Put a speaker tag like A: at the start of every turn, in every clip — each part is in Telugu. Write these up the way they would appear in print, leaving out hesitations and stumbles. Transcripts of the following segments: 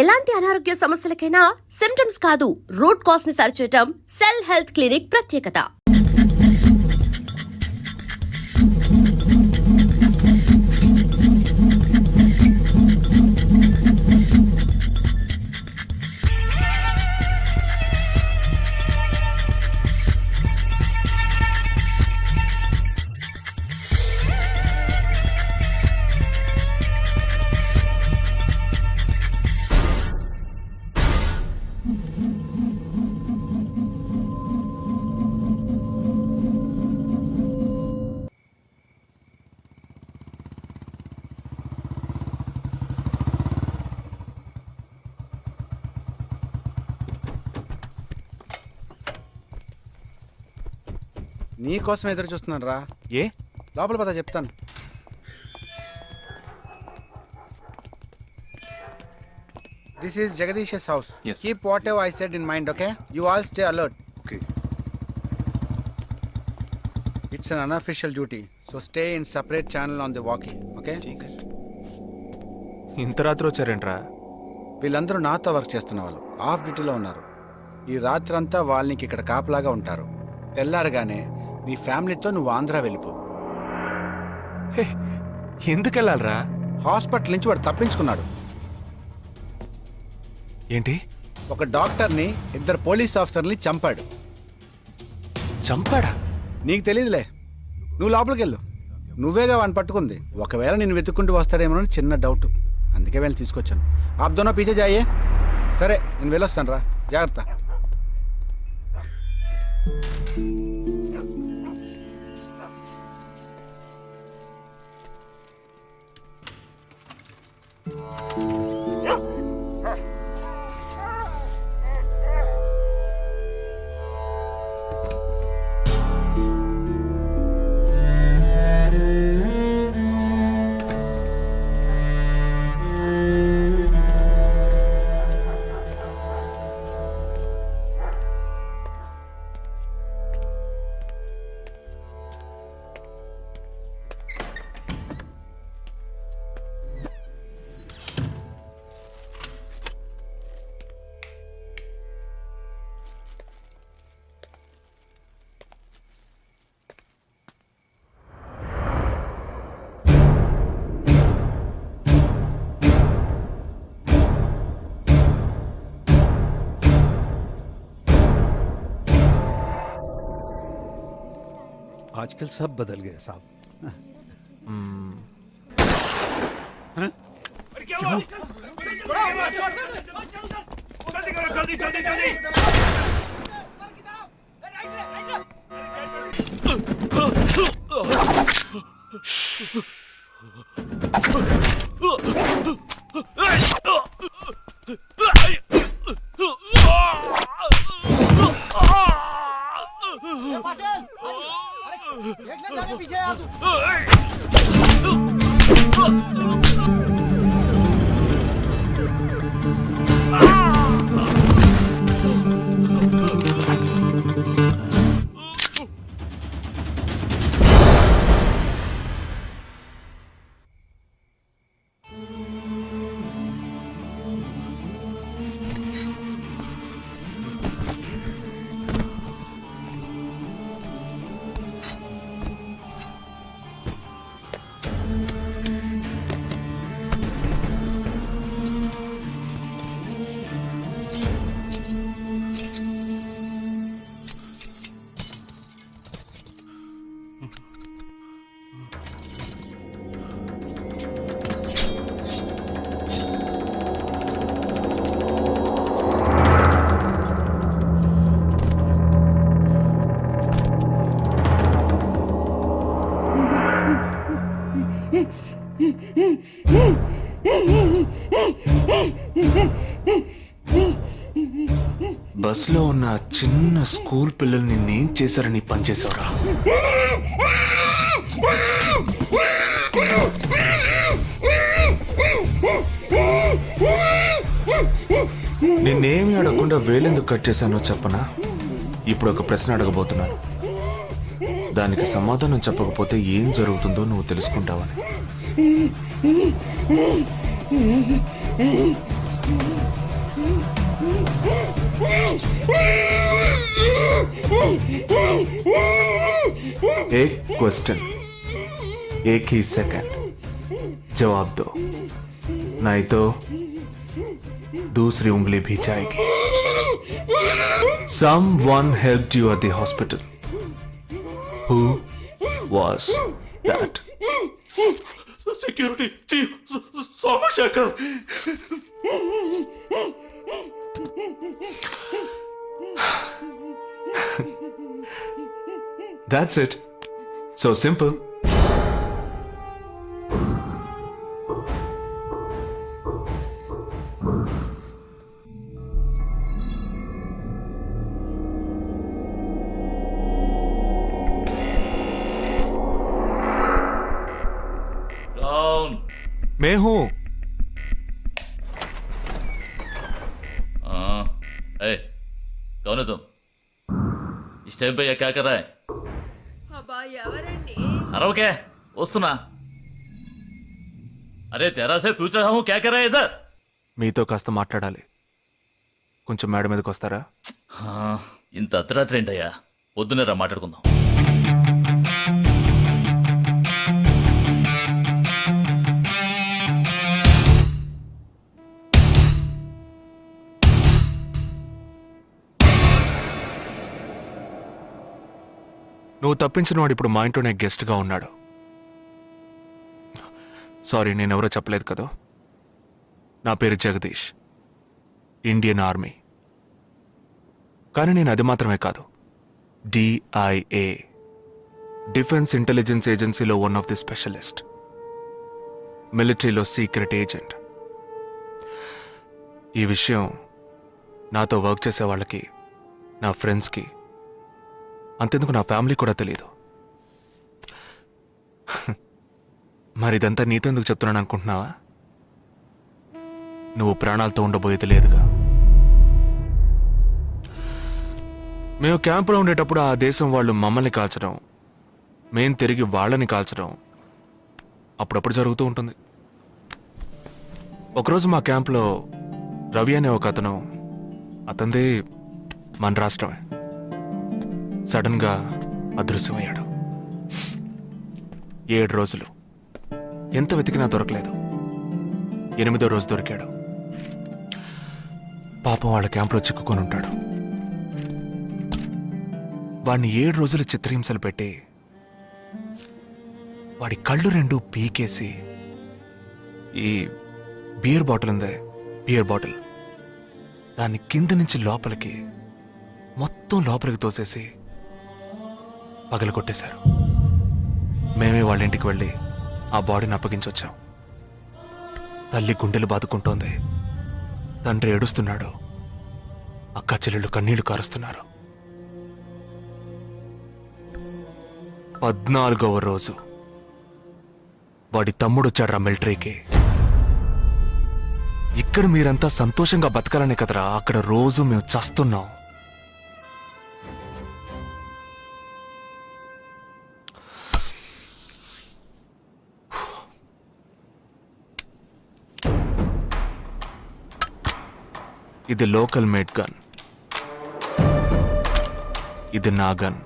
A: ఎలాంటి అనారోగ్య సమస్యలకైనా సిమ్టమ్స్ కాదు, రూట్ కాజ్ ని సరిచేయటం సెల్ హెల్త్ క్లినిక్ ప్రత్యేకత.
B: నీ కోసం ఎదురు చూస్తున్నాను రా.
C: ఏ
B: లోపల పద చెప్తాను. This is Jagadish house.
C: Yes.
B: Keep what ever I said in mind, okay? You all stay alert.
C: Okay.
B: It's an unofficial duty, so stay in separate channel on the walkie, okay?
C: ఇంత రాత్రి వచ్చారేంట్రా?
B: వీళ్ళందరూ నాతో వర్క్ చేస్తున్న వాళ్ళు, ఆఫ్ డ్యూటీలో ఉన్నారు. ఈ రాత్రంతా వాళ్ళకి ఇక్కడ కాపలాగా ఉంటారు. తెల్లారగానే నీ ఫ్యామిలీతో నువ్వు ఆంధ్ర వెళ్ళిపో.
C: హే, ఎందుకు వెళ్ళాలరా?
B: హాస్పిటల్ నుంచి వాడు తప్పించుకున్నాడు.
C: ఏంటి?
B: ఒక డాక్టర్ని, ఇద్దరు పోలీస్ ఆఫీసర్ని చంపాడు.
C: చంపాడా?
B: నీకు తెలియదులే, నువ్వు లోపలికి వెళ్ళు. నువ్వేగా వాడిని పట్టుకుంది. ఒకవేళ నేను వెతుక్కుంటూ వస్తాడేమో అని చిన్న డౌట్, అందుకే వెళ్ళి తీసుకొచ్చాను. ఆప్ దోనో పీछे जाइए. సరే నేను వెళ్ళొస్తాను రా, జాగ్రత్త.
D: आजकल सब बदल गया साहब.
C: బస్లో ఉన్న చిన్న స్కూల్ పిల్లల్ని నేను చేశారని పనిచేసావురా. నిన్నేమి అడగకుండా వేలెందుకు కట్ చేశానో చెప్పనా? ఇప్పుడు ఒక ప్రశ్న అడగబోతున్నాను. దానికి సమాధానం చెప్పకపోతే ఏం జరుగుతుందో నువ్వు తెలుసుకుంటావని. एक क्वेश्चन, एक ही सेकंड, जवाब दो, नहीं तो दूसरी उंगली भी जाएगी. Someone helped you at the hospital. Who was that? Security chief, Somashekar. That's it. So simple.
E: कौन?
C: मैं हूं.
E: हाँ, ए, कौन है तुम? इस टाइम पे ये क्या कर रहा है?
F: అబ్బా ఎవరండి
E: अरे क्या? वस्तुना? अरे तेरा से पूछ रहा हूँ क्या कर रहा है इधर?
C: మీతో కాస్త మాట్లాడాలి. కొంచెం మేడ మీదకి వస్తారా?
E: ఇంత అర్ధరాత్రి ఏంటయ్యా? పొద్దున్నే రా మాట్లాడుకుందాం.
C: నువ్వు తప్పించిన వాడు ఇప్పుడు మా ఇంట్లోనే గెస్ట్గా ఉన్నాడు. సారీ, నేనెవరో చెప్పలేదు కదా. నా పేరు జగదీష్, ఇండియన్ ఆర్మీ. కానీ నేను అది మాత్రమే కాదు, DIA, డిఫెన్స్ ఇంటెలిజెన్స్ ఏజెన్సీలో వన్ ఆఫ్ ది స్పెషలిస్ట్, మిలిటరీలో సీక్రెట్ ఏజెంట్. ఈ విషయం నాతో వర్క్ చేసే వాళ్ళకి, నా ఫ్రెండ్స్కి, అంతెందుకు నా ఫ్యామిలీ కూడా తెలియదు. మరి ఇదంతా నీతెందుకు చెప్తున్నాను అనుకుంటున్నావా? నువ్వు ప్రాణాలతో ఉండబోయేది లేదుగా. మేము క్యాంపులో ఉండేటప్పుడు ఆ దేశం వాళ్ళు మమ్మల్ని కాల్చడం, మేం తిరిగి వాళ్ళని కాల్చడం అప్పుడప్పుడు జరుగుతూ ఉంటుంది. ఒకరోజు మా క్యాంప్లో రవి అనే ఒక అతను, అతనిది మన రాష్ట్రమే, సడన్గా అదృశ్యమయ్యాడు. 7 రోజులు ఎంత వెతికినా దొరకలేదు. 8వ రోజు దొరికాడు. పాపం వాళ్ళ క్యాంపులో చిక్కుకొని ఉంటాడు. వాడిని 7 రోజులు చిత్రహింసలు పెట్టి వాడి కళ్ళు 2 పీకేసి ఈ బియర్ బాటిల్ ఉందే, బియర్ బాటిల్, దాన్ని కింద నుంచి లోపలికి, మొత్తం లోపలికి తోసేసి పగలు కొట్టేశారు. మేమే వాళ్ళ ఇంటికి వెళ్ళి ఆ బాడీని అప్పగించొచ్చాం. తల్లి గుండెలు బాదుకుంటోంది, తండ్రి ఏడుస్తున్నాడు, అక్క చెల్లెళ్ళు కన్నీళ్లు కారుస్తున్నారు. 14వ రోజు వాడి తమ్ముడు వచ్చాడు మిలిటరీకి. ఇక్కడ మీరంతా సంతోషంగా బతకాలనే కదరా అక్కడ రోజు మేము చస్తున్నాం. ఇది లోకల్ మేడ్ గన్, ఇది నా గన్.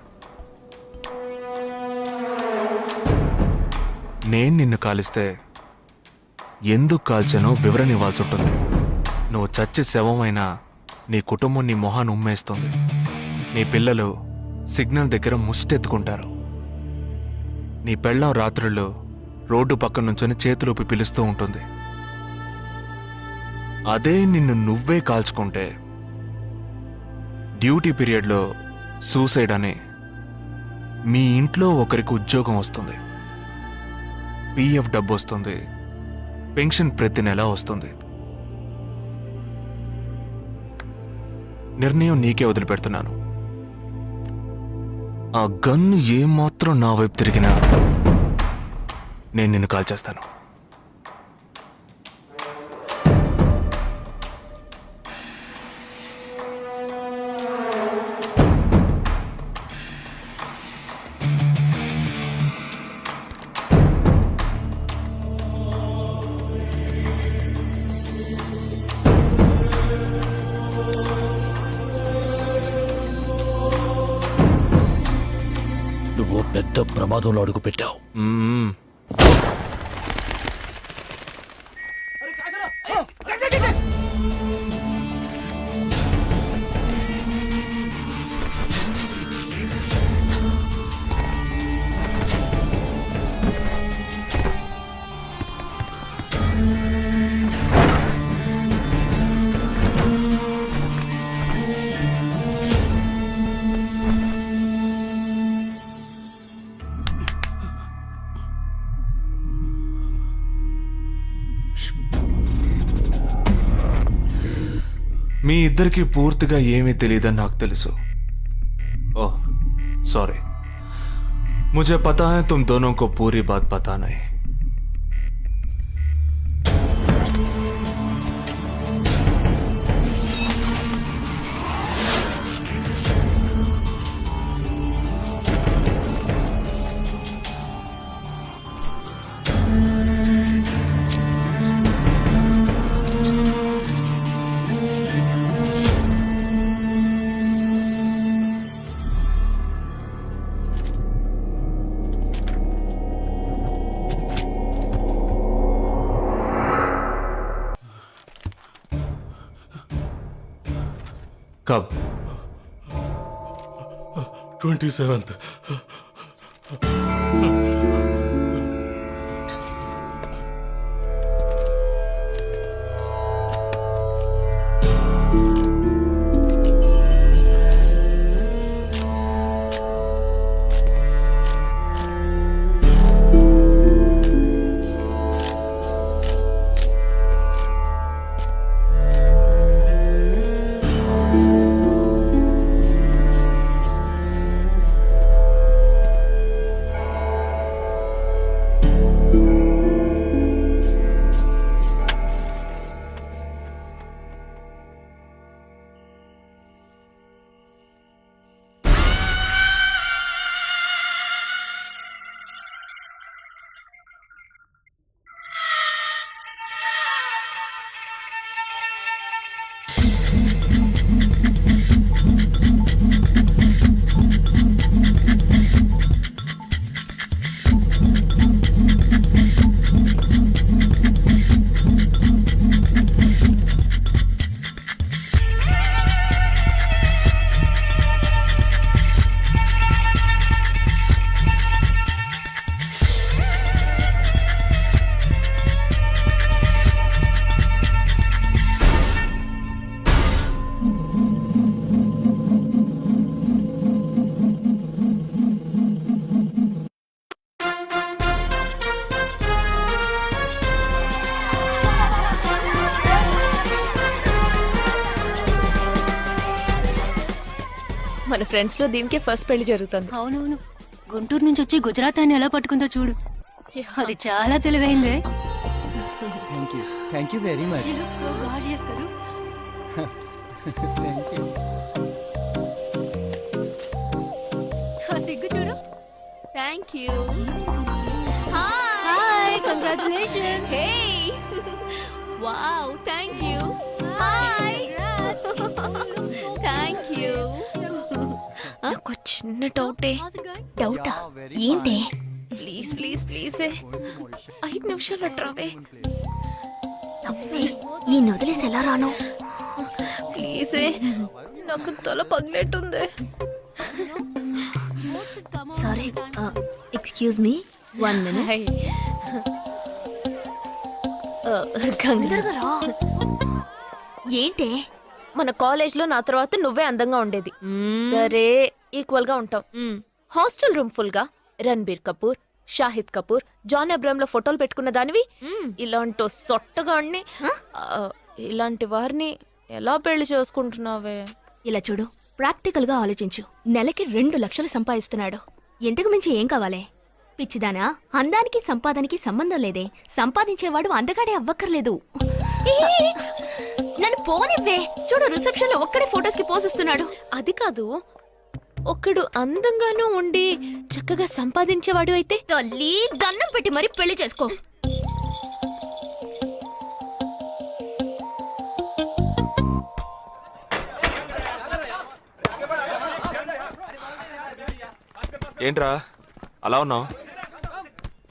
C: నేను నిన్ను కాలిస్తే ఎందుకు కాల్చానో వివరణ ఇవ్వాల్సి ఉంటుంది. నువ్వు చచ్చి శవమైనా నీ కుటుంబం నీ మొహాన్ని ఉమ్మేస్తుంది. నీ పిల్లలు సిగ్నల్ దగ్గర ముష్టెత్తుకుంటారు. నీ పెళ్ళం రాత్రుళ్ళు రోడ్డు పక్కన నుంచొని చేతులూపి పిలుస్తూ ఉంటుంది. అదే నిన్ను నువ్వే కాల్చుకుంటే డ్యూటీ పీరియడ్లో సూసైడ్ అని మీ ఇంట్లో ఒకరికి ఉద్యోగం వస్తుంది, PF డబ్బు వస్తుంది, పెన్షన్ ప్రతి నెల వస్తుంది. నిర్ణయం నీకే వదిలిపెడుతున్నాను. ఆ గన్ను ఏమాత్రం నా వైపు తిరిగినా నేను నిన్ను కాల్చేస్తాను.
E: పెద్ద ప్రమాదంలో అడుగు పెట్టావు.
C: మ్మ్. మీ ఇద్దరికి పూర్తిగా ఏమీ తెలియదని నాకు తెలుసు. ఓह सॉरी, मुझे पता है तुम दोनों को पूरी बात पता नहीं. कब?
G: 27th.
F: మన ఫ్రెండ్స్ లో దీనికే ఫస్ట్ పెళ్లి జరుగుతుంది.
H: అవునవును, గుంటూరు నుంచి వచ్చి గుజరాత్ అని ఎలా పట్టుకుందో చూడు. అది చాలా తెలివైందే.
D: Thank you very much.
H: She looks so gorgeous కదూ.
D: Thank you.
H: ఆ సిగ్గు చూడు.
F: Thank you.
H: Hi, congratulations.
F: Hey wow, thank you. Hi, thank you. నాకు చిన్న డౌటే.
H: డౌటా? ఏంటి?
F: ప్లీజ్ ప్లీజ్ ప్లీజ్ 5 నిమిషాలు అట్రావే.
H: ఈ నొదిలేసి ఎలా రాను?
F: ప్లీజ్, నాకు తల పగిలేట్టుంది.
H: Sorry, excuse me, 1 minute.
F: Hi.
H: ఏంటి?
F: మన కాలేజ్ లో నా తర్వాత నువ్వే అందంగా ఉండేది. సరే, ఈక్వల్ గా ఉంటాం. హాస్టల్ రూమ్ ఫుల్ గా రణబీర్ కపూర్, షాహిద్ కపూర్, జాన్ అబ్రామ్ లో ఫోటోలు పెట్టుకున్న దానివి ఇలాంటి సొట్టగాడిని, ఇలాంటి వారిని ఎలా పెళ్లి చేసుకుంటున్నావే?
H: ఇలా చూడు, ప్రాక్టికల్ గా ఆలోచించు. నెలకి 2 లక్షలు సంపాదిస్తున్నాడు. ఎంతకు మించి ఏం కావాలే? పిచ్చిదానా, అందానికి సంపాదనకి సంబంధం లేదే. సంపాదించేవాడు అందగాడే అవ్వక్కర్లేదు. నన్ను పోనివ్వే. చూడు, రిసెప్షన్ లో ఒక్కడే ఫోటోస్ కి పోసిస్తున్నాడు.
F: అది కాదు, ఒకడు అందంగానూ ఉండి చక్కగా సంపాదించేవాడు అయితే
H: తల్లి, దండం పెట్టి మరీ పెళ్లి చేసుకో.
C: ఏంట్రా అలా ఉన్నావు?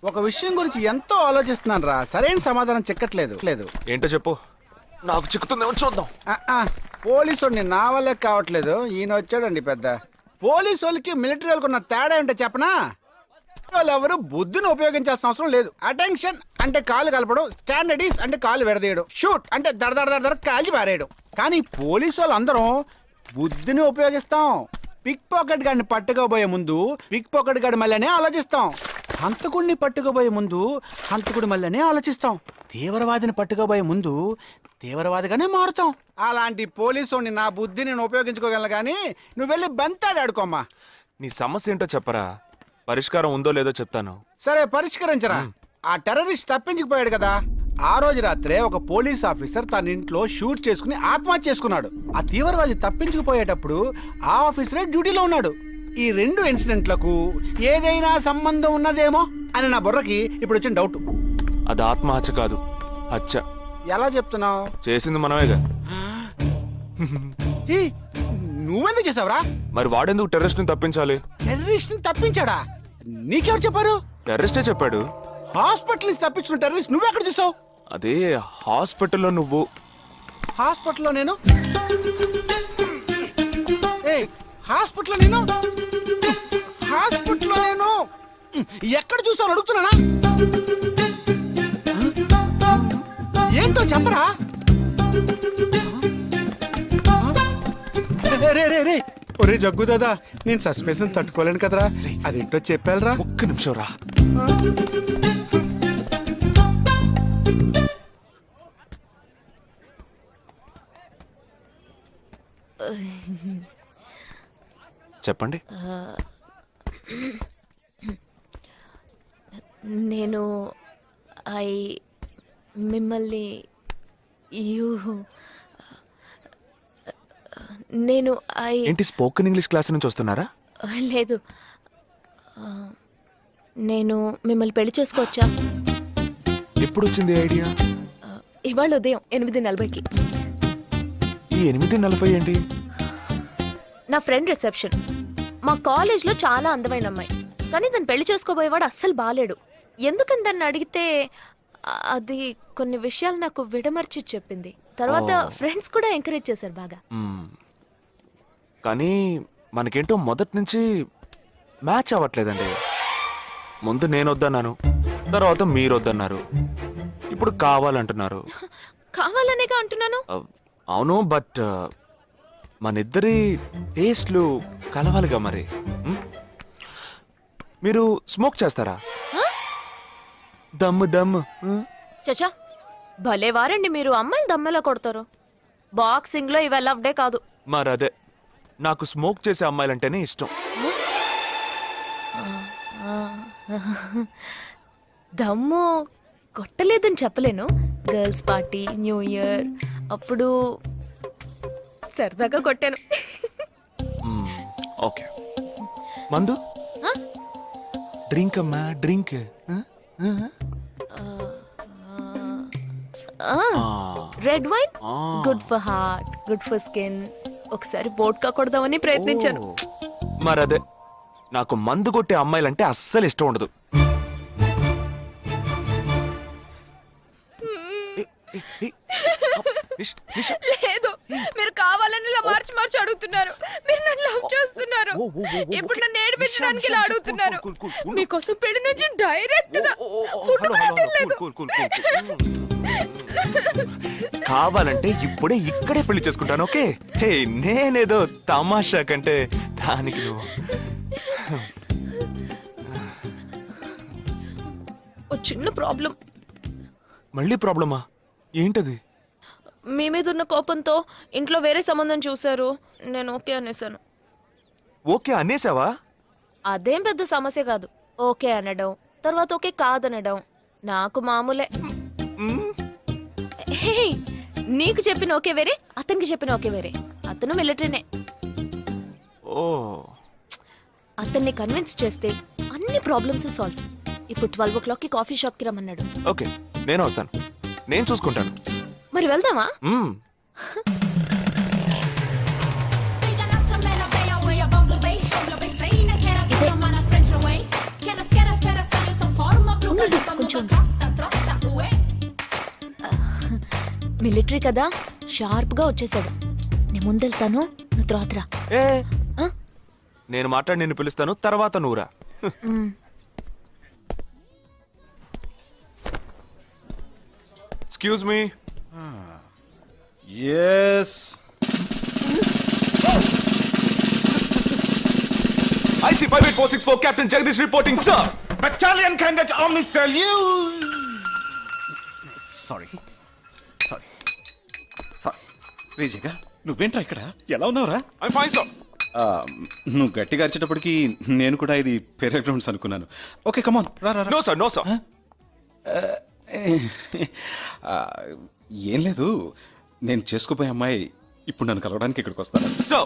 B: ఒక విషయం గురించి ఎంతో ఆలోచిస్తున్నాను రా, సరైన సమాధానం చిక్కట్లేదు లేదు.
C: ఏంటో చెప్పు, నాకు చిక్కుతుందేమో చూద్దాం.
B: పోలీసు వాడిని నా వల్లే కావట్లేదు, ఈయన వచ్చాడండి పెద్ద. పోలీసు వాళ్ళకి మిలిటరీ వాళ్ళకి ఉన్న తేడా ఏంటో చెప్పనా? వాళ్ళు ఎవరు బుద్ధిని ఉపయోగించాల్సిన అవసరం లేదు. అటెన్షన్ అంటే కాలు కలపడం, స్టాండర్డీస్ అంటే కాలు విడదీయడం, షూట్ అంటే దడ కాల్చి పారేయడం. కానీ పోలీసు వాళ్ళు అందరం బుద్ధిని ఉపయోగిస్తాం. పిక్ పాకెట్ గాడిని పట్టుకోబోయే ముందు పిక్ పాకెట్ గాడి మళ్ళీనే ఆలోచిస్తాం. హంతకుడిని పట్టుకోబోయే ముందు హంతకుడి మళ్ళీనే ఆలోచిస్తాం. తీవ్రవాదిని పట్టుకోబోయే ముందు తీవ్రవాదిగానే మారుతాం. అలాంటి పోలీసుని నా బుద్ధిని నేను ఉపయోగించుకోగలను, కానీ నువ్వు వెళ్ళి బంతాడు ఆడుకోమ్మా.
C: నీ సమస్య ఏంటో చెప్పరా, పరిష్కారం ఉందో లేదో చెప్తాను.
B: సరే పరిష్కరించరా. ఆ టెర్రరిస్ట్ తప్పించుకుపోయాడు కదా, ఆ రోజు రాత్రే ఒక పోలీస్ ఆఫీసర్ తన ఇంట్లో షూట్ చేసుకుని ఆత్మహత్య చేసుకున్నాడు. ఆ తీవ్రవాది తప్పించుకుపోయేటప్పుడు ఆ ఆఫీసరే డ్యూటీలో ఉన్నాడు. ఈ రెండు ఇన్సిడెంట్లకు ఏదైనా సంబంధం ఉన్నదేమో అని నా బుర్రకి ఇప్పుడు వచ్చిన డౌట్.
C: అది ఆత్మహత్య కాదు, హత్య.
B: ఎలా చెప్తున్నావు?
C: చేసింది మనమేగా.
B: నువ్వెందుకు చేసావురా?
C: మరి వాడెందుకు టెర్రరిస్ట్ ని తప్పించాలి?
B: టెర్రరిస్ట్ ని తప్పించాడా? నీకెవరు చెప్పారు?
C: టెర్రరిస్టే చెప్పాడు.
B: హాస్పిటల్ నుంచి తప్పించిన టెర్రరిస్ట్ నువ్వెక్కడ చూసావు?
C: అదే హాస్పిటల్లో నువ్వు.
B: హాస్పిటల్లో నేను? హాస్పిటల్లో నేను? హాస్పిటల్లో నేను ఎక్కడ చూసావు అడుగుతున్నానా? ఏంటో చెప్పరా? రే ఒరే జగ్గు దాదా, నేను సస్పెన్షన్ తట్టుకోలేను కదరా, అదేంటో చెప్పాలరా.
C: ఒక్క నిమిషం రా. చెప్పండి.
F: నేను మిమ్మల్ని నేను
C: ఏంటి స్పోకెన్ ఇంగ్లీష్ క్లాస్ నుంచి వస్తున్నారా?
F: లేదు, నేను మిమ్మల్ని పెళ్లి చేసుకోవచ్చా?
C: ఎప్పుడు వచ్చింది ఐడియా?
F: ఇవాళ ఉదయం 8:40కి.
C: ఈ 8:40 ఏంటి?
F: నా ఫ్రెండ్ రిసెప్షన్. మా కాలేజ్లో చాలా అందమైన అమ్మాయి, కానీ దాన్ని పెళ్లి చేసుకోబోయేవాడు అస్సలు బాలేడు. ఎందుకని దాన్ని అడిగితే అది కొన్ని విషయాలు నాకు విడమర్చి చెప్పింది. తర్వాత ఫ్రెండ్స్ కూడా ఎంకరేజ్ చేశారు బాగా.
C: కానీ మనకేంటో మొదటి నుంచి మ్యాచ్ అవ్వట్లేదండి. ముందు నేను వద్దన్నాను, తర్వాత మీరు వద్దన్నారు, ఇప్పుడు కావాలంటున్నారు.
F: కావాలనేగా అంటున్నాను.
C: అవును, బట్ మనిద్దరి టేస్ట్లు కలవాలిగా మరి. మీరు స్మోక్ చేస్తారా? దమ్ము దమ్ము.
F: చచా, భలే వారండి మీరు. అమ్మాయిలు దమ్మెలా కొడతారు. బాక్సింగ్ లో ఇవి లవ్ డే కాదు.
C: మరదే, నాకు స్మోక్ చేసే అమ్మాయిలంటేనే ఇష్టం.
F: దమ్ము కొట్టలేదని చెప్పలేను. గర్ల్స్ పార్టీ, న్యూ ఇయర్ అప్పుడు సరదాగా కొట్టాను.
C: ఓకే, మందు డ్రింక్ అమ్మా, drink.
F: Red wine good for heart, good for skin. ఒకసారి బోట్కా కొడదామని ప్రయత్నించాను.
C: మరదే, నాకు మందు కొట్టే అమ్మాయిలంటే అస్సలు ఇష్టం ఉండదు.
F: లేదు, మీరు కావాలని ఇలా మార్చి మార్చి అడుగుతున్నారు. మీరు నన్ను లవ్ చేస్తున్నారు. ఇప్పుడు నన్ను ఏడిపించడానికి ఇలా అడుగుతున్నారు. మీకోసం పెళ్లి నుంచి డైరెక్ట్ గా ఫుడ్ కూడా తినలేదు.
C: కావాలంటే ఇప్పుడే ఇక్కడే పెళ్లి చేసుకుంటాను. ఓకే, హే, నేనేదో తమాషా కంటే దానికి నువ్వు.
F: ఓ చిన్న ప్రాబ్లం.
C: మళ్ళీ ప్రాబ్లమా? ఏంటది?
F: మీ మీద ఉన్న కోపంతో ఇంట్లో వేరే సంబంధం చూశారు. నేను ఓకే అనేసాను.
C: ఓకే అనేసావా?
F: అదేం పెద్ద సమస్య కాదు. ఓకే అనడం, తర్వాత ఓకే కాదనడం నాకు మామూలే. హే, నీకు చెప్పిన ఓకే వేరే, అతనికి చెప్పిన ఓకే వేరే. అతను మిలిటరీనే.
C: ఓ,
F: అతన్ని కన్విన్స్ చేస్తే అన్ని ప్రాబ్లమ్స్ సాల్వ్. ఇప్పుడు 12 o'clockకి కాఫీ షాప్ కి రమ్మన్నాడు.
C: ఓకే, నేను వస్తాను, నేను చూసుకుంటాను.
F: మరి వెళ్దామా?
G: Liga na strömmar, böja och jag bamblar, shoulder, säg när kan jag få mina friends away. Kan jag
F: military కదా షార్ప్ గా వచ్చేసాడు. నేను ముందెళ్తాను, నువ్వు తర్వాత రా.
C: ఏ
F: ఆ?
C: నేను మాట్లాడి నిన్ను పిలుస్తాను, తర్వాత నువ్వురా. Excuse me.
G: Yes
C: IC 58464 Captain Jagdish reporting, sir.
G: Battalion Cadet Omni Salute. Sorry sorry sorry రేజేగా నువ్వేంట్రా ఇక్కడ ఎలా ఉన్నావురా?
C: I'm fine, sir.
G: నువ్వు గట్టిగా అరిచేటప్పటికి నేను కూడా ఇది పెరే గ్రౌండ్స్ అనుకున్నాను. ఓకే కమాన్ రా రా రా.
C: No, sir. No, sir.
G: ఏం లేదు, నేను చేసుకోపోయే అమ్మాయి ఇప్పుడు నన్ను కలవడానికి ఇక్కడికి వస్తాను.
C: Sir.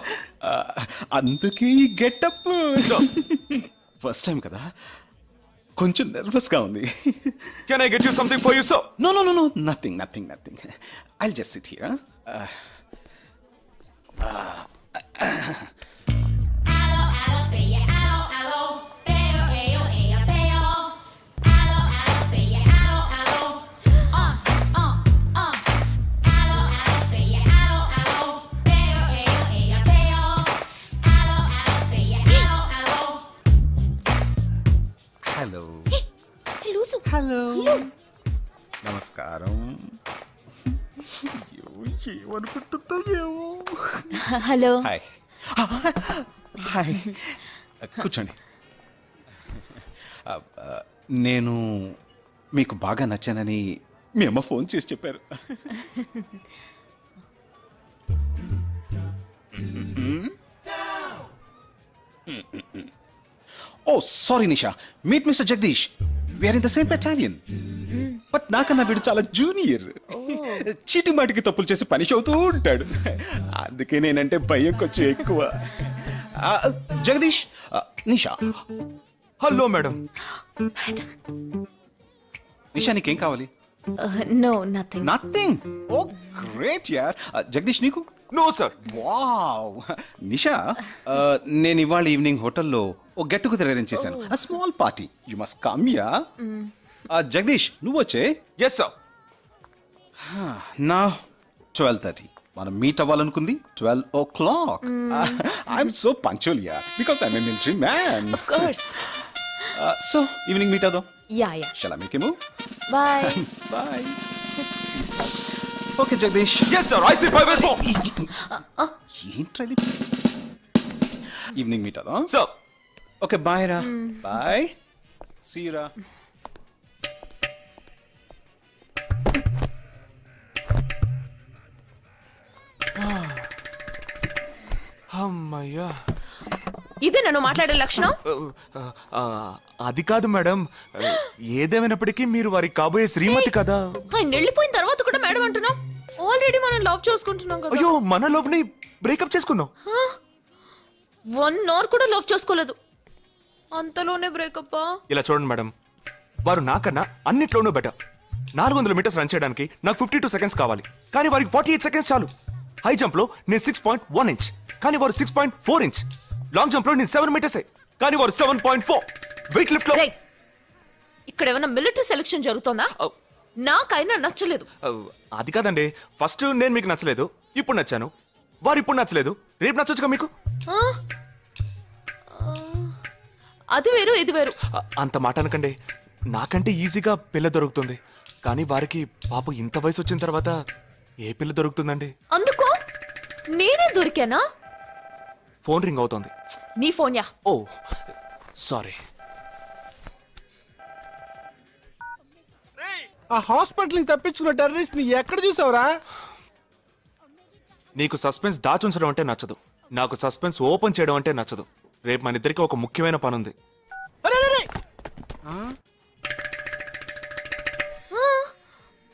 G: అందుకే గెటప్ ఫస్ట్ టైం కదా, కొంచెం నర్వస్గా ఉంది.
C: Can I get you something for you, sir?
G: No, no, no, no, nothing, nothing, nothing. I'll just sit here. Hello hello నమస్కారం. ఏమనుకుంటుందో ఏమో.
F: హలో.
G: హాయ్ హాయ్ కూర్చోండి. నేను మీకు బాగా నచ్చానని మీ అమ్మ ఫోన్ చేసి చెప్పారు. Oh sorry Nisha, meet mister Jagadish. We are in the same battalion. But నాకన్నా వీడు చాలా జూనియర్. చీటి మాటికి తప్పులు చేసి పనిష్ అవుతూ ఉంటాడు. అందుకే నేనంటే భయం కొంచెం ఎక్కువ. జగదీష్, నిషా.
C: Hello madam.
G: నిషా నీకేం కావాలి?
F: No nothing.
G: Nothing. Oh great యార్. జగదీష్ నీకు?
C: No, sir.
G: వావ్. నిషా, నేను ఇవాళ ఈవినింగ్ హోటల్లో ఓ గెట్ టుగెదర్ అరేంజ్ చేశాను. Small party, you must come ya. Jagadish నువ్వు వచ్చే.
C: Yes, sir.
G: నా 12:30 మనం మీట్ అవ్వాలనుకుంది 12 o'clock. I'm so punctual ya because I'm a military man.
F: Of course.
G: So evening meet అవుదాం.
F: Yeah, yeah.
G: Shall I make a move?
F: Bye.
G: Bye. Okay Jagadish.
C: Yes, sir. IC 584.
G: ఏంట్రా ఇది? ఈవినింగ్ మీట్ అవుదాం.
C: Sir.
G: ఓకే బాయ్ రా. బాయ్. సీ రా.
C: అమ్మయ్యా.
F: ఇదే నన్ను మాట్లాడే లక్షణం.
C: అది కాదు మేడం, ఏదేమైనప్పటికీ మీరు వారి కాబోయే శ్రీమతి కదా.
F: ఆయన వెళ్ళిపోయిన తర్వాత కూడా మేడం అంటున్నాం. ఆల్రెడీ మనం లవ్ చేసుకుంటున్నాం కదా.
C: అయ్యో, మన లవ్ ని బ్రేకప్ చేసుకుందాం.
F: 1 hour కూడా లవ్ చేసుకోలేదు, అంతలోనే బ్రేకప్.
C: ఇలా చూడండి మేడం, వారు నాకన్నా అన్నిట్లోనూ బెటర్. 400 మీటర్స్ రన్ చేయడానికి నాకు 52 seconds కావాలి, కానీ వారికి 48 seconds చాలు. హై జంప్ లో నేను 6.1 inch, కానీ వారు 6.4 inch. లాంగ్ జంప్ లో నేను 7 meters, కానీ వారు 7.4. వెయిట్ లిఫ్ట్ లో
F: ఇక్కడ ఏమైనా మిలిటరీ సెలక్షన్ జరుగుతుందా? నాకైనా నచ్చలేదు.
C: అది కాదండి, ఫస్ట్ నేను మీకు నచ్చలేదు, ఇప్పుడు నచ్చాను. వారు ఇప్పుడు నచ్చలేదు, రేపు నచ్చొచ్చుగా మీకు.
F: అది వేరు ఇది వేరు.
C: అంత మాట అనకండి, నాకంటే ఈజీగా పిల్ల దొరుకుతుంది, కానీ వారికి పాపం ఇంత వయసు వచ్చిన తర్వాత ఏ పిల్ల దొరుకుతుందండి?
F: అందుకో నేనే దొరికానా?
C: ఫోన్ రింగ్ అవుతోంది.
F: నీ ఫోన్ యా?
C: ఓ సారీ.
B: ఆ హాస్పిటల్ నుంచి తప్పించుకున్న టెర్రరిస్ట్ ని ఎక్కడ చూసావురా?
C: నీకు సస్పెన్స్ దాచుంచడం అంటే నచ్చదు, నాకు సస్పెన్స్ ఓపెన్ చేయడం అంటే నచ్చదు. రేపు మన ఇద్దరికి ఒక ముఖ్యమైన పని ఉంది.
B: అరే